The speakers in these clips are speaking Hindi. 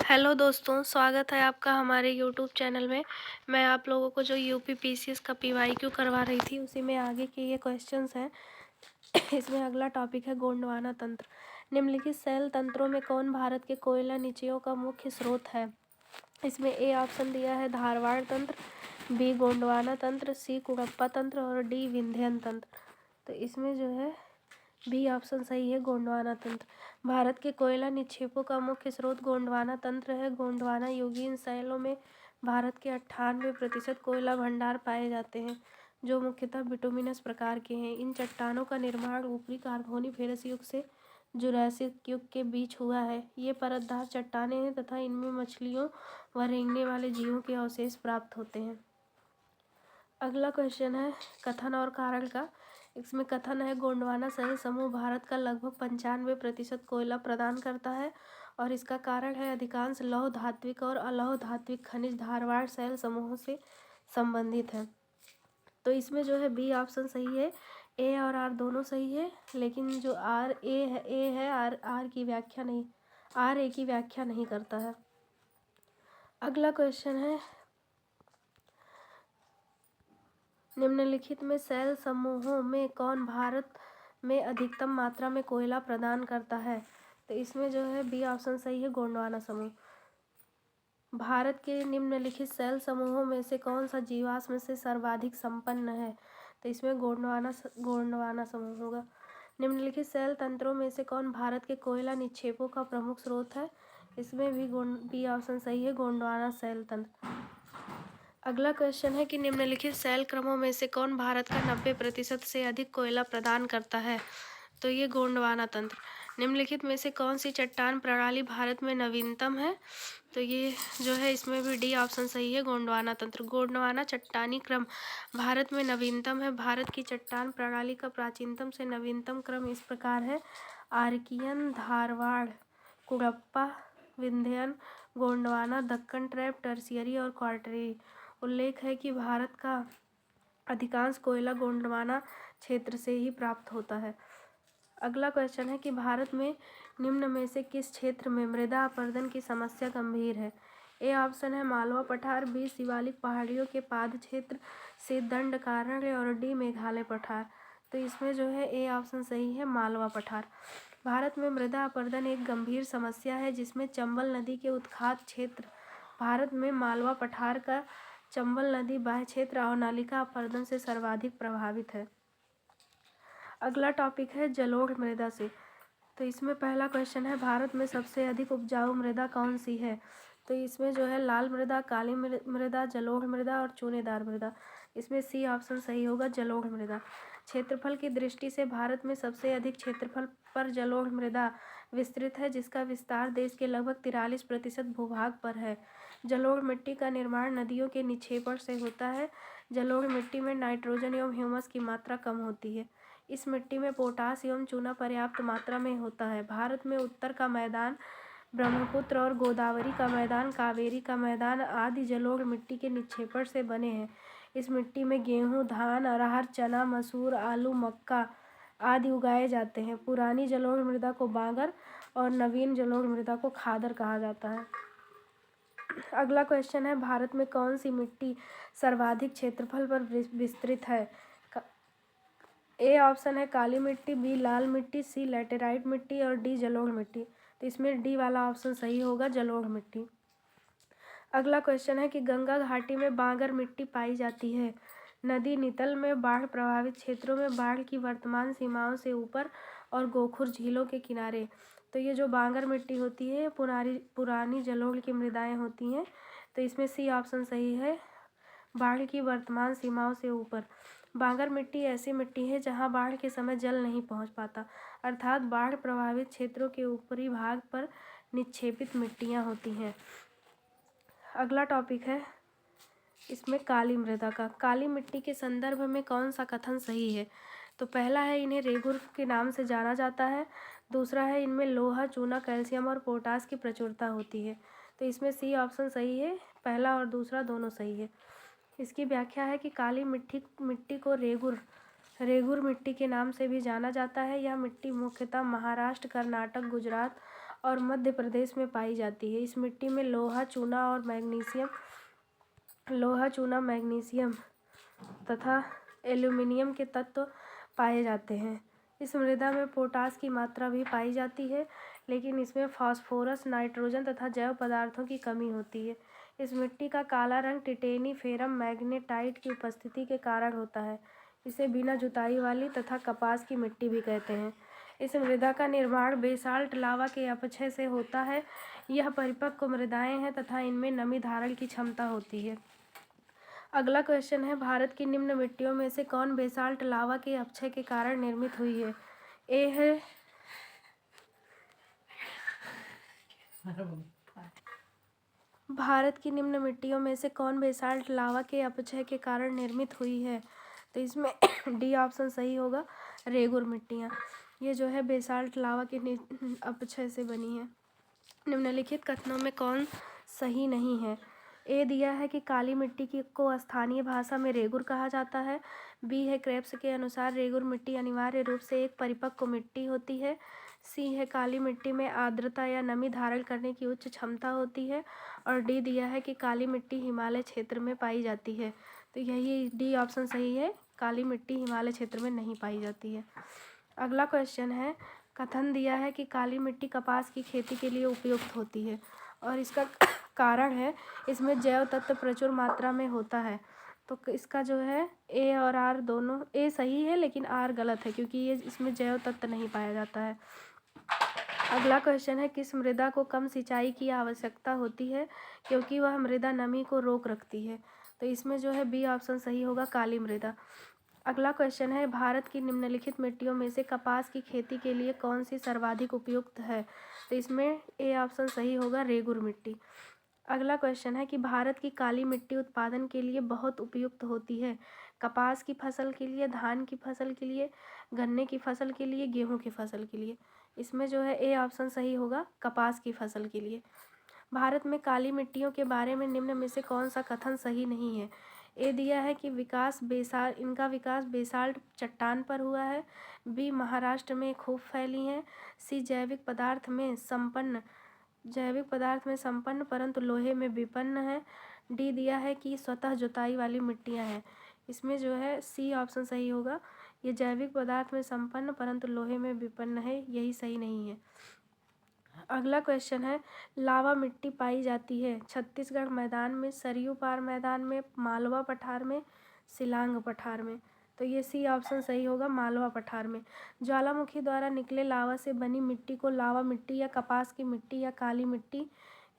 हेलो दोस्तों, स्वागत है आपका हमारे यूट्यूब चैनल में। मैं आप लोगों को जो यूपी पीसीएस का पीवाईक्यू करवा रही थी उसी में आगे के ये क्वेश्चंस हैं। इसमें अगला टॉपिक है गोंडवाना तंत्र। निम्नलिखित शैल तंत्रों में कौन भारत के कोयला निचयों का मुख्य स्रोत है? इसमें ए ऑप्शन दिया है धारवाड़ तंत्र, बी गोंडवाना तंत्र, सी कुड़प्पा तंत्र और डी विंध्यन तंत्र। तो इसमें जो है बी ऑप्शन सही है, गोंडवाना तंत्र। भारत के कोयला निक्षेपों का मुख्य स्रोत गोंडवाना तंत्र है। गोंडवाना युगीन शैलों में भारत के 98% कोयला भंडार पाए जाते हैं, जो मुख्यतः बिटुमिनस प्रकार के हैं। इन चट्टानों का निर्माण ऊपरी कार्बोनिफेरस युग से जुरासिक युग के बीच हुआ है। ये परतदार चट्टानें हैं तथा इनमें मछलियों व रेंगने वाले जीवों के अवशेष प्राप्त होते हैं। अगला क्वेश्चन है कथन और कारण का। इसमें कथन है गोंडवाना शैल समूह भारत का लगभग 95% कोयला प्रदान करता है और इसका कारण है अधिकांश लौह धात्विक और अलौह धात्विक खनिज धारवाड़ शैल समूहों से संबंधित है। तो इसमें जो है बी ऑप्शन सही है, ए और आर दोनों सही है, लेकिन जो आर ए है आर की व्याख्या नहीं, आर ए की व्याख्या नहीं करता है। अगला क्वेश्चन है निम्नलिखित में शैल समूहों में कौन भारत में अधिकतम मात्रा में कोयला प्रदान करता है? तो इसमें जो है बी ऑप्शन सही है, गोंडवाना समूह। भारत के निम्नलिखित शैल समूहों में से कौन सा जीवाश्म से सर्वाधिक संपन्न है? तो इसमें गोंडवाना समूह होगा। निम्नलिखित शैल तंत्रों में से कौन भारत के कोयला निक्षेपों का प्रमुख स्रोत है? इसमें भी बी ऑप्शन सही है, गोंडवाना शैल तंत्र। अगला क्वेश्चन है कि निम्नलिखित शैल क्रमों में से कौन भारत का 90% से अधिक कोयला प्रदान करता है? तो ये गोंडवाना तंत्र। निम्नलिखित में से कौन सी चट्टान प्रणाली भारत में नवीनतम है? तो ये जो है इसमें भी डी ऑप्शन सही है, गोंडवाना तंत्र। गोंडवाना चट्टानी क्रम भारत में नवीनतम है। भारत की चट्टान प्रणाली का प्राचीनतम से नवीनतम क्रम इस प्रकार है: Archean, Dharwad, Cuddapah, Vindhyan, Gondwana, Deccan trap, tertiary और क्वार्टरी। उल्लेख है कि भारत का अधिकांश कोयला गोंडवाना क्षेत्र से ही प्राप्त होता है। अगला क्वेश्चन है कि भारत में निम्न में से किस क्षेत्र में मृदा अपरदन की समस्या गंभीर है? ए ऑप्शन है मालवा पठार, बी शिवालिक पहाड़ियों के पाद क्षेत्र से दंडकारण्य और डी मेघालय पठार। तो इसमें जो है ए ऑप्शन सही है, मालवा पठार। भारत में मृदा अपरदन एक गंभीर समस्या है जिसमें चंबल नदी के उत्खात क्षेत्र भारत में मालवा पठार का चंबल नदी बाह्य क्षेत्र अवनालिका अपरदन से सर्वाधिक प्रभावित है। अगला टॉपिक है जलोढ़ मृदा से। तो इसमें पहला क्वेश्चन है भारत में सबसे अधिक उपजाऊ मृदा कौन सी है? तो इसमें जो है लाल मृदा, काली मृदा, जलोढ़ मृदा और चूनेदार मृदा। इसमें सी ऑप्शन सही होगा, जलोढ़ मृदा। क्षेत्रफल की दृष्टि से भारत में सबसे अधिक क्षेत्रफल पर जलोढ़ मृदा विस्तृत है, जिसका विस्तार देश के लगभग 43% भूभाग पर है। जलोढ़ मिट्टी का निर्माण नदियों के निक्षेपण से होता है। जलोढ़ मिट्टी में नाइट्रोजन एवं ह्यूमस की मात्रा कम होती है। इस मिट्टी में पोटास एवं चूना पर्याप्त मात्रा में होता है। भारत में उत्तर का मैदान, ब्रह्मपुत्र और गोदावरी का मैदान, कावेरी का मैदान आदि जलोढ़ मिट्टी के निक्षेपण से बने हैं। इस मिट्टी में गेहूँ, धान, अरहर, चना, मसूर, आलू, मक्का आदि उगाए जाते हैं। पुरानी जलोढ़ मृदा को बांगर और नवीन जलोढ़ मृदा को खादर कहा जाता है। अगला क्वेश्चन है भारत में कौन सी मिट्टी सर्वाधिक क्षेत्रफल पर विस्तृत है? ए ऑप्शन है काली मिट्टी, बी लाल मिट्टी, सी लैटेराइट मिट्टी और डी जलोढ़ मिट्टी। तो इसमें डी वाला ऑप्शन सही होगा, जलोढ़ मिट्टी। अगला क्वेश्चन है कि गंगा घाटी में बांगर मिट्टी पाई जाती है। नदी नितल में बाढ़ प्रभावित क्षेत्रों में बाढ़ की वर्तमान सीमाओं से ऊपर और गोखुर झीलों के किनारे। तो ये जो बांगर मिट्टी होती है पुरानी जलोढ़ की मृदाएं होती हैं। तो इसमें सी ऑप्शन सही है, बाढ़ की वर्तमान सीमाओं से ऊपर। बांगर मिट्टी ऐसी मिट्टी है जहां बाढ़ के समय जल नहीं पहुंच पाता, अर्थात बाढ़ प्रभावित क्षेत्रों के ऊपरी भाग पर निक्षेपित मिट्टियां होती हैं। अगला टॉपिक है इसमें काली मृदा का। काली मिट्टी के संदर्भ में कौन सा कथन सही है? तो पहला है इन्हें रेगुर के नाम से जाना जाता है। दूसरा है इनमें लोहा, चूना, कैल्शियम और पोटास की प्रचुरता होती है। तो इसमें सी ऑप्शन सही है, पहला और दूसरा दोनों सही है। इसकी व्याख्या है कि काली मिट्टी को रेगुर मिट्टी के नाम से भी जाना जाता है। यह मिट्टी मुख्यतः महाराष्ट्र, कर्नाटक, गुजरात और मध्य प्रदेश में पाई जाती है। इस मिट्टी में लोहा, चूना, मैग्नीशियम तथा एल्यूमिनियम के तत्व पाए जाते हैं। इस मृदा में पोटास की मात्रा भी पाई जाती है, लेकिन इसमें फास्फोरस, नाइट्रोजन तथा जैव पदार्थों की कमी होती है। इस मिट्टी का काला रंग टिटेनी फेरम मैग्नेटाइट की उपस्थिति के कारण होता है। इसे बिना जुताई वाली तथा कपास की मिट्टी भी कहते हैं। इस मृदा का निर्माण बेसाल्ट लावा के अपक्षय से होता है। यह परिपक्व मृदाएं हैं तथा इनमें नमी धारण की क्षमता होती है। अगला क्वेश्चन है, भारत की निम्न मिट्टियों में से कौन बेसाल्ट लावा के अपक्षय के कारण निर्मित हुई है? ए है भारत की निम्न मिट्टियों में से कौन बेसाल्ट लावा के अपक्षय के कारण निर्मित हुई है? तो इसमें डी ऑप्शन सही होगा, रेगुर मिट्टियाँ। ये जो है बेसाल्ट लावा के अपक्षय से बनी है। निम्नलिखित कथनों में कौन सही नहीं है? ए दिया है कि काली मिट्टी को स्थानीय भाषा में रेगुर कहा जाता है। बी है, क्रेब्स के अनुसार रेगुर मिट्टी अनिवार्य रूप से एक परिपक्व मिट्टी होती है। सी है, काली मिट्टी में आर्द्रता या नमी धारण करने की उच्च क्षमता होती है। और डी दिया है कि काली मिट्टी हिमालय क्षेत्र में पाई जाती है। तो यही डी ऑप्शन सही है, काली मिट्टी हिमालय क्षेत्र में नहीं पाई जाती है। अगला क्वेश्चन है, कथन दिया है कि काली मिट्टी कपास की खेती के लिए उपयुक्त होती है और इसका कारण है इसमें जैव तत्व प्रचुर मात्रा में होता है। तो इसका जो है ए और आर दोनों, ए सही है लेकिन आर गलत है क्योंकि ये इसमें जैव तत्व नहीं पाया जाता है। अगला क्वेश्चन है, किस मृदा को कम सिंचाई की आवश्यकता होती है क्योंकि वह मृदा नमी को रोक रखती है? तो इसमें जो है बी ऑप्शन सही होगा, काली मृदा। अगला क्वेश्चन है, भारत की निम्नलिखित मिट्टियों में से कपास की खेती के लिए कौन सी सर्वाधिक उपयुक्त है? तो इसमें ए ऑप्शन सही होगा, रेगुर मिट्टी। अगला क्वेश्चन है कि भारत की काली मिट्टी उत्पादन के लिए बहुत उपयुक्त होती है। कपास की फसल के लिए, धान की फसल के लिए, गन्ने की फसल के लिए, गेहूं की फसल के लिए? इसमें जो है ए ऑप्शन सही होगा, कपास की फसल के लिए। भारत में काली मिट्टियों के बारे में निम्न में से कौन सा कथन सही नहीं है? ए दिया है कि इनका विकास बेसाल्ट चट्टान पर हुआ है। बी, महाराष्ट्र में खूब फैली हैं। सी, जैविक पदार्थ में संपन्न परंतु लोहे में विपन्न है। डी दिया है कि स्वतः जुताई वाली मिट्टियां हैं। इसमें जो है सी ऑप्शन सही होगा, ये जैविक पदार्थ में संपन्न परंतु लोहे में विपन्न है, यही सही नहीं है। अगला क्वेश्चन है, लावा मिट्टी पाई जाती है छत्तीसगढ़ मैदान में, सरयू पार मैदान में, मालवा पठार में, सिलांग पठार में? तो ये सी ऑप्शन सही होगा, मालवा पठार में। ज्वालामुखी द्वारा निकले लावा से बनी मिट्टी को लावा मिट्टी या कपास की मिट्टी या काली मिट्टी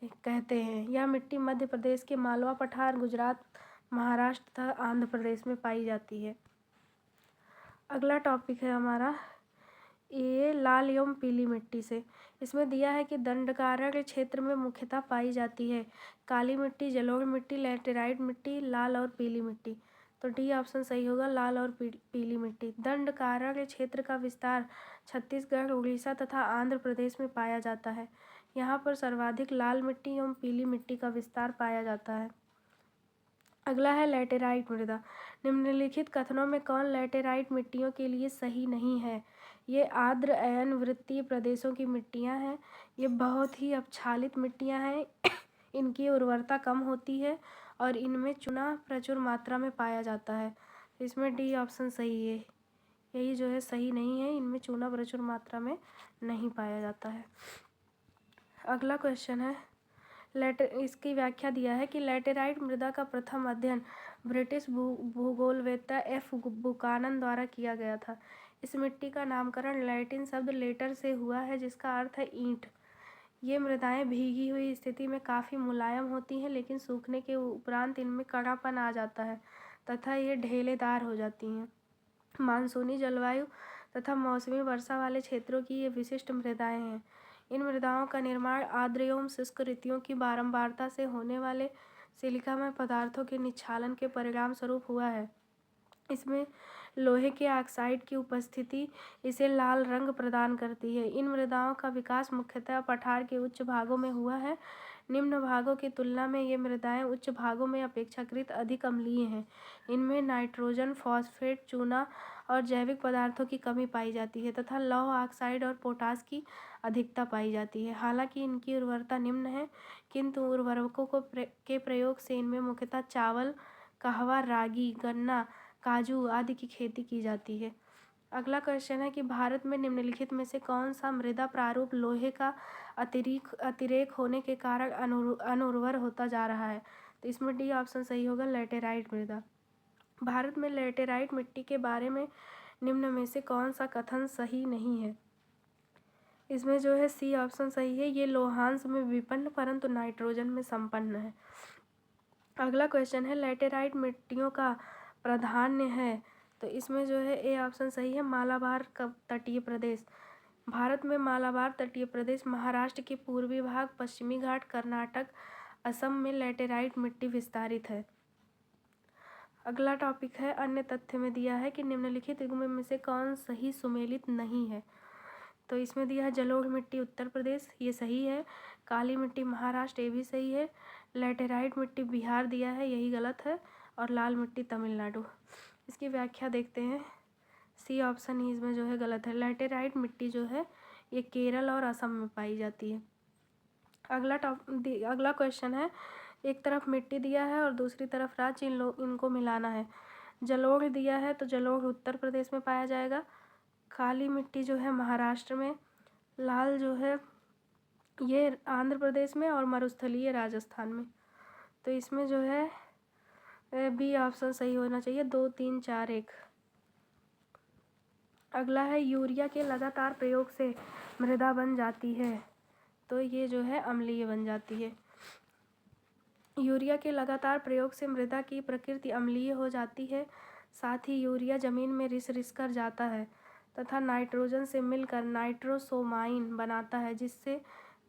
कहते हैं। यह मिट्टी मध्य प्रदेश के मालवा पठार, गुजरात, महाराष्ट्र तथा आंध्र प्रदेश में पाई जाती है। अगला टॉपिक है हमारा ये लाल एवं पीली मिट्टी से। इसमें दिया है कि दंडकारण्य क्षेत्र में मुख्यतः पाई जाती है काली मिट्टी, जलोढ़ मिट्टी, लैटेराइट मिट्टी, लाल और पीली मिट्टी। तो डी ऑप्शन सही होगा, लाल और पीली मिट्टी। दंडकारण्य क्षेत्र का विस्तार छत्तीसगढ़, उड़ीसा तथा आंध्र प्रदेश में पाया जाता है। यहाँ पर सर्वाधिक लाल मिट्टी एवं पीली मिट्टी का विस्तार पाया जाता है। अगला है लैटेराइट मृदा। निम्नलिखित कथनों में कौन लैटेराइट मिट्टियों के लिए सही नहीं है? ये आर्द्र अयन वृत्तीय प्रदेशों की मिट्टियाँ हैं। ये बहुत ही अपक्षालित मिट्टियाँ हैं। इनकी उर्वरता कम होती है और इनमें चूना प्रचुर मात्रा में पाया जाता है। इसमें डी ऑप्शन सही है, यही जो है सही नहीं है, इनमें चूना प्रचुर मात्रा में नहीं पाया जाता है। अगला क्वेश्चन है, इसकी व्याख्या दिया है कि लैटेराइट मृदा का प्रथम अध्ययन ब्रिटिश भूगोलवेत्ता एफ बुकानन द्वारा किया गया था। इस मिट्टी का नामकरण लैटिन शब्द लेटर से हुआ है जिसका अर्थ है ईंट। ये मृदाएं भीगी हुई स्थिति में काफ़ी मुलायम होती हैं, लेकिन सूखने के उपरांत इनमें कड़ापन आ जाता है तथा ये ढेलेदार हो जाती हैं। मानसूनी जलवायु तथा मौसमी वर्षा वाले क्षेत्रों की ये विशिष्ट मृदाएं हैं। इन मृदाओं का निर्माण आर्द्र एवं शुष्क ऋतुओं की बारंबारता से होने वाले सिलिकामय पदार्थों के निक्षालन के परिणाम स्वरूप हुआ है। इसमें लोहे के ऑक्साइड की उपस्थिति इसे लाल रंग प्रदान करती है। इन मृदाओं का विकास मुख्यतः पठार के उच्च भागों में हुआ है। निम्न भागों की तुलना में ये मृदाएं उच्च भागों में अपेक्षाकृत अधिक अम्लीय हैं। इनमें नाइट्रोजन, फॉस्फेट, चूना और जैविक पदार्थों की कमी पाई जाती है तथा लौह ऑक्साइड और पोटास की अधिकता पाई जाती है। हालांकि इनकी उर्वरता निम्न है, किंतु उर्वरकों के प्रयोग से इनमें मुख्यतः चावल, कहवा, रागी, गन्ना, काजू आदि की खेती की जाती है। अगला क्वेश्चन है कि भारत में निम्नलिखित में से कौन सा मृदा प्रारूप लोहे का अतिरेक होने के कारण अनुर्वर होता जा रहा है? तो इसमें डी ऑप्शन सही होगा, लैटेराइट मृदा। भारत में लैटेराइट मिट्टी के बारे में निम्न में से कौन सा कथन सही नहीं है? इसमें जो है सी ऑप्शन सही है, ये लोहांश में विपन्न परंतु नाइट्रोजन में संपन्न है। अगला क्वेश्चन है लैटेराइट मिट्टियों का प्राधान्य है, तो इसमें जो है ए ऑप्शन सही है, मालाबार का तटीय प्रदेश। भारत में मालाबार तटीय प्रदेश, महाराष्ट्र के पूर्वी भाग, पश्चिमी घाट, कर्नाटक, असम में लैटेराइट मिट्टी विस्तारित है। अगला टॉपिक है अन्य तथ्य में दिया है कि निम्नलिखित युग्म में से कौन सही सुमेलित नहीं है? तो इसमें दिया है जलोढ़ मिट्टी उत्तर प्रदेश, ये सही है। काली मिट्टी महाराष्ट्र, ये भी सही है। लैटेराइट मिट्टी बिहार दिया है, यही गलत है। और लाल मिट्टी तमिलनाडु। इसकी व्याख्या देखते हैं। सी ऑप्शन ही इसमें जो है गलत है। लैटेराइट मिट्टी जो है ये केरल और असम में पाई जाती है। अगला क्वेश्चन है, एक तरफ मिट्टी दिया है और दूसरी तरफ राज्य, इनको मिलाना है। जलोढ़ दिया है तो जलोढ़ उत्तर प्रदेश में पाया जाएगा। काली मिट्टी जो है महाराष्ट्र में, लाल जो है ये आंध्र प्रदेश में और मरुस्थलीय राजस्थान में। तो इसमें जो है बी ऑप्शन सही होना चाहिए, 2, 3, 4, 1। अगला है यूरिया के लगातार प्रयोग से मृदा बन जाती है, तो ये जो है अम्लीय बन जाती है। यूरिया के लगातार प्रयोग से मृदा की प्रकृति अम्लीय हो जाती है। साथ ही यूरिया जमीन में रिस कर जाता है तथा नाइट्रोजन से मिलकर नाइट्रोसोमाइन बनाता है, जिससे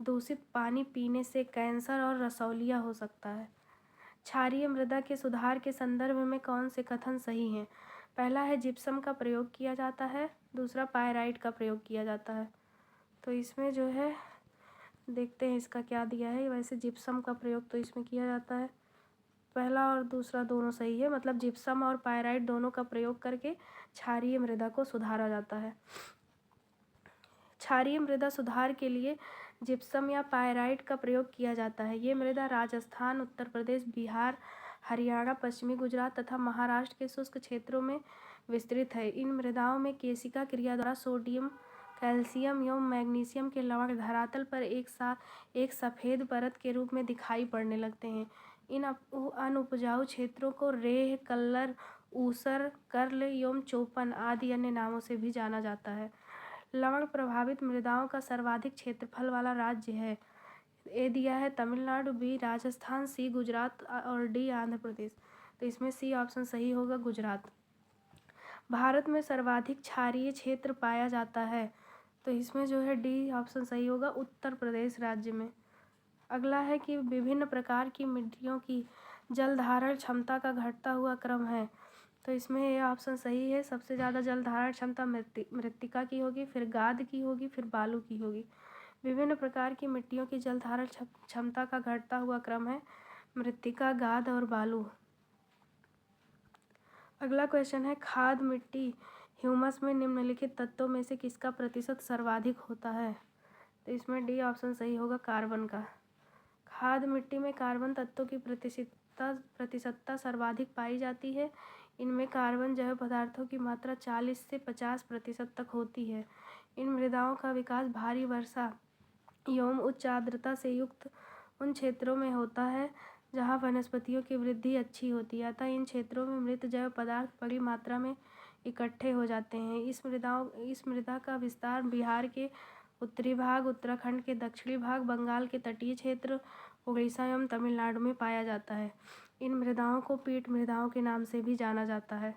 दूषित पानी पीने से कैंसर और रसौलिया हो सकता है। क्षारीय मृदा के सुधार के संदर्भ में कौन से कथन सही हैं? पहला है जिप्सम का प्रयोग किया जाता है, दूसरा पायराइट का प्रयोग किया जाता है। तो इसमें जो है देखते हैं इसका क्या दिया है। वैसे जिप्सम का प्रयोग तो इसमें किया जाता है, पहला और दूसरा दोनों सही है, मतलब जिप्सम और पायराइट दोनों का प्रयोग करके क्षारीय मृदा को सुधारा जाता है। क्षारीय मृदा सुधार के लिए जिप्सम या पायराइट का प्रयोग किया जाता है। ये मृदा राजस्थान, उत्तर प्रदेश, बिहार, हरियाणा, पश्चिमी गुजरात तथा महाराष्ट्र के शुष्क क्षेत्रों में विस्तृत है। इन मृदाओं में केशिका क्रिया द्वारा सोडियम, कैल्शियम एवं मैग्नीशियम के लवण धरातल पर एक सफ़ेद परत के रूप में दिखाई पड़ने लगते हैं। इन अनउपजाऊ क्षेत्रों को रेह, कल्लर, ऊसर, कर्ल एवं चोपन आदि अन्य नामों से भी जाना जाता है। लवण प्रभावित मृदाओं का सर्वाधिक क्षेत्रफल वाला राज्य है। ए दिया है तमिलनाडु, बी राजस्थान, सी गुजरात और डी आंध्र प्रदेश। तो इसमें सी ऑप्शन सही होगा, गुजरात। भारत में सर्वाधिक क्षारीय क्षेत्र पाया जाता है, तो इसमें जो है डी ऑप्शन सही होगा, उत्तर प्रदेश राज्य में। अगला है कि विभिन्न प्रकार की मिट्टियों की जल धारण क्षमता का घटता हुआ क्रम है, तो इसमें ये ऑप्शन सही है। सबसे ज़्यादा जल धारण क्षमता मृत्तिका की होगी, फिर गाद की होगी, फिर बालू की होगी। विभिन्न प्रकार की मिट्टियों की जल धारण क्षमता का घटता हुआ क्रम है मृत्तिका, गाद और बालू। अगला क्वेश्चन है खाद मिट्टी ह्यूमस में निम्नलिखित तत्वों में से किसका प्रतिशत सर्वाधिक होता है? तो इसमें डी ऑप्शन सही होगा, कार्बन का। खाद मिट्टी में कार्बन तत्वों की प्रतिशतता सर्वाधिक पाई जाती है। इनमें कार्बन जैव पदार्थों की मात्रा 40 से 50% तक होती है। इन मृदाओं का विकास भारी वर्षा एवं उच्च आर्द्रता से युक्त उन क्षेत्रों में होता है जहाँ वनस्पतियों की वृद्धि अच्छी होती है, अतः इन क्षेत्रों में मृत जैव पदार्थ बड़ी मात्रा में इकट्ठे हो जाते हैं। इस मृदा का विस्तार बिहार के उत्तरी भाग, उत्तराखंड के दक्षिणी भाग, बंगाल के तटीय क्षेत्र, उड़ीसा एवं तमिलनाडु में पाया जाता है। इन मृदाओं को पीट मृदाओं के नाम से भी जाना जाता है।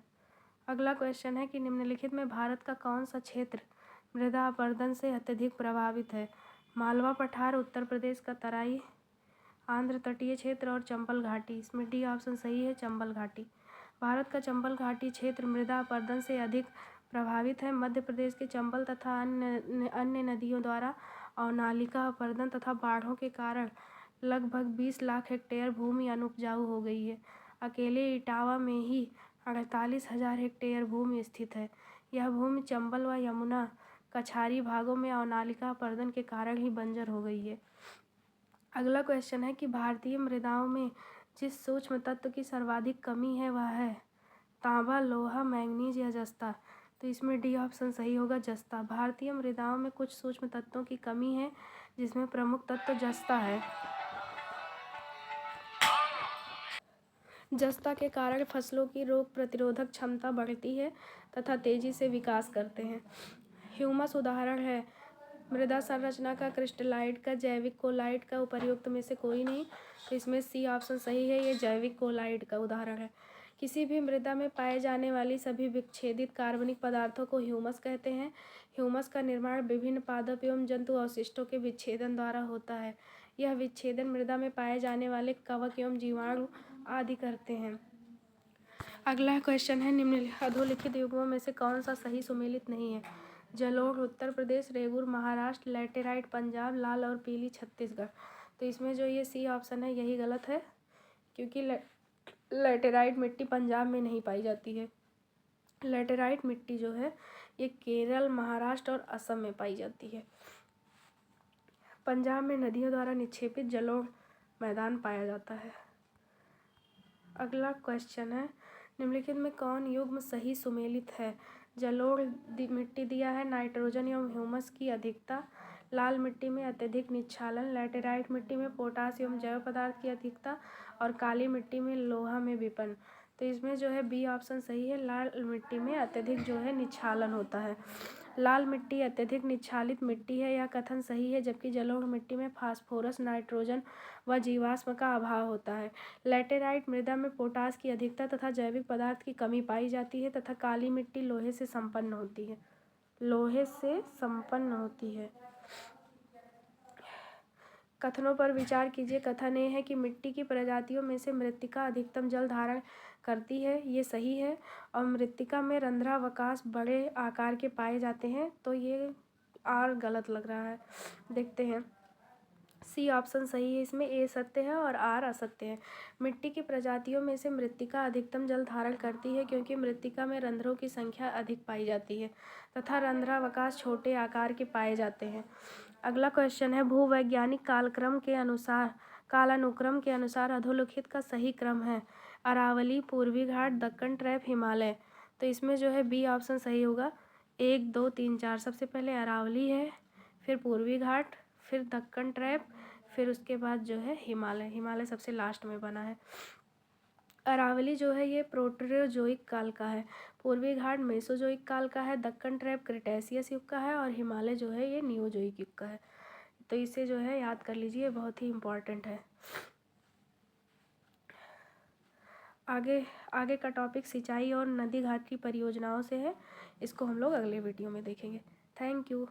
अगला क्वेश्चन है कि निम्नलिखित में भारत का कौन सा क्षेत्र मृदा अपरदन से अत्यधिक प्रभावित है? मालवा पठार, उत्तर प्रदेश का तराई, आंध्र तटीय क्षेत्र और चंबल घाटी। इसमें डी ऑप्शन सही है, चंबल घाटी। भारत का चंबल घाटी क्षेत्र मृदा अपरदन से अधिक प्रभावित है। मध्य प्रदेश के चंबल तथा अन्य नदियों द्वारा अवनालिका अपरदन तथा बाढ़ों के कारण लगभग 20 लाख हेक्टेयर भूमि अनुपजाऊ हो गई है। अकेले इटावा में ही 48,000 हेक्टेयर भूमि स्थित है। यह भूमि चंबल व यमुना कछारी भागों में अवनालिका अपरदन के कारण ही बंजर हो गई है। अगला क्वेश्चन है कि भारतीय मृदाओं में जिस सूक्ष्म तत्व की सर्वाधिक कमी है वह है तांबा, लोहा, मैंगनीज या जस्ता। तो इसमें डी ऑप्शन सही होगा, जस्ता। भारतीय मृदाओं में कुछ सूक्ष्म तत्वों की कमी है जिसमें प्रमुख तत्व जस्ता है। जस्ता के कारण फसलों की रोग प्रतिरोधक क्षमता बढ़ती है तथा तेजी से विकास करते हैं। ह्यूमस उदाहरण है मृदा संरचना का, क्रिस्टलाइट का, जैविक कोलाइट का, उपर्युक्त में से कोई नहीं। तो इसमें सी ऑप्शन सही है, ये जैविक कोलाइट का उदाहरण है। किसी भी मृदा में पाए जाने वाली सभी विच्छेदित कार्बनिक पदार्थों को ह्यूमस कहते हैं। ह्यूमस का निर्माण विभिन्न पादप एवं जंतु अवशिष्टों के विच्छेदन द्वारा होता है। यह विच्छेदन मृदा में पाए जाने वाले कवक एवं जीवाणु आदि करते हैं। अगला क्वेश्चन है निम्नलिखित अधोलिखित युग्मों में से कौन सा सही सुमेलित नहीं है। जलोढ़ उत्तर प्रदेश, रेगुर महाराष्ट्र, लैटेराइट पंजाब, लाल और पीली छत्तीसगढ़। तो इसमें जो ये सी ऑप्शन है यही गलत है, क्योंकि लैटेराइट मिट्टी पंजाब में नहीं पाई जाती है। लैटेराइट मिट्टी जो है ये केरल, महाराष्ट्र और असम में पाई जाती है। पंजाब में नदियों द्वारा निक्षेपित जलोढ़ मैदान पाया जाता है। अगला क्वेश्चन है निम्नलिखित में कौन युग्म सही सुमेलित है। जलोढ़ मिट्टी दिया है नाइट्रोजन एवं ह्यूमस की अधिकता, लाल मिट्टी में अत्यधिक निक्षालन, लैटेराइट मिट्टी में पोटास एवं जैव पदार्थ की अधिकता और काली मिट्टी में लोहा में विपन। तो इसमें जो है बी ऑप्शन सही है, लाल मिट्टी में अत्यधिक जो है निक्षालन होता है। लाल मिट्टी अत्यधिक निक्षालित मिट्टी है, यह कथन सही है, जबकि जलोढ़ मिट्टी में फास्फोरस, नाइट्रोजन व जीवाश्म का अभाव होता है। लैटेराइट मृदा में पोटास की अधिकता तथा जैविक पदार्थ की कमी पाई जाती है तथा काली मिट्टी लोहे से संपन्न होती है। कथनों पर विचार कीजिए। कथन ए है कि मिट्टी की प्रजातियों में से मृत्तिका अधिकतम जल धारण करती है, ये सही है। और मृत्तिका में रंध्रावकाश बड़े आकार के पाए जाते हैं, तो ये आर गलत लग रहा है। देखते हैं, सी ऑप्शन सही है, इसमें ए सत्य है और आर असत्य है। मिट्टी की प्रजातियों में से मृत्तिका अधिकतम जल धारण करती है क्योंकि मृत्तिका में रंध्रों की संख्या अधिक पाई जाती है तथा रंध्रावकाश छोटे आकार के पाए जाते हैं। अगला क्वेश्चन है भूवैज्ञानिक कालानुक्रम के अनुसार अधोलिखित का सही क्रम है अरावली, पूर्वी घाट, दक्कन ट्रैप, हिमालय। तो इसमें जो है बी ऑप्शन सही होगा, 1, 2, 3, 4। सबसे पहले अरावली है, फिर पूर्वी घाट, फिर दक्कन ट्रैप, फिर उसके बाद जो है हिमालय सबसे लास्ट में बना है। अरावली जो है ये प्रोटेरोजोइक काल का है, पूर्वी घाट मेसोजोइक काल का है, दक्कन ट्रैप क्रिटेशियस युग का है और हिमालय जो है ये नियोजोइक युग का है। तो इसे जो है याद कर लीजिए, बहुत ही इम्पोर्टेंट है। आगे का टॉपिक सिंचाई और नदी घाट की परियोजनाओं से है, इसको हम लोग अगले वीडियो में देखेंगे। Thank you.